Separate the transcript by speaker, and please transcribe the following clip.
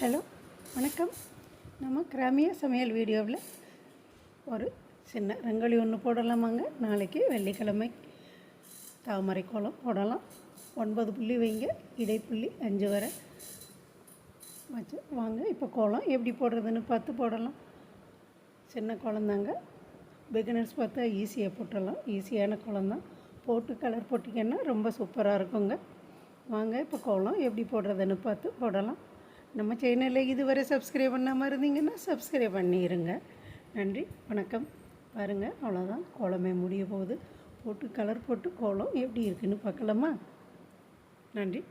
Speaker 1: Hello வணக்கம். நம்ம கிராமிய சமையல் வீடியோவில் ஒரு சின்ன ரங்கோலி ஒன்று போடலாமாங்க. நாளைக்கு வெள்ளிக்கிழமை தாமரை கோலம் போடலாம். 9 புள்ளி வைங்க, இடைப்புள்ளி 5 வரை வச்சு வாங்க. இப்போ கோலம் எப்படி போடுறதுன்னு பார்த்து போடலாம். சின்ன குழந்தாங்க, பிகினர்ஸ் பார்த்தா ஈஸியாக போட்டுடலாம். ஈஸியான கோலம் தான். போட்டு கலர் போட்டிங்கன்னா ரொம்ப சூப்பராக இருக்குங்க. வாங்க இப்போ கோலம் எப்படி போடுறதுன்னு பார்த்து போடலாம். நம்ம சேனலில் இதுவரை சப்ஸ்கிரைப் பண்ணாமல் இருந்தீங்கன்னா சப்ஸ்கிரைப் பண்ணிடுங்க. நன்றி, வணக்கம். பாருங்கள், அவ்வளோதான், கோலமே முடிய போகுது. போட்டு கலர் போட்டு கோலம் எப்படி இருக்குதுன்னு பார்க்கலாமா? நன்றி.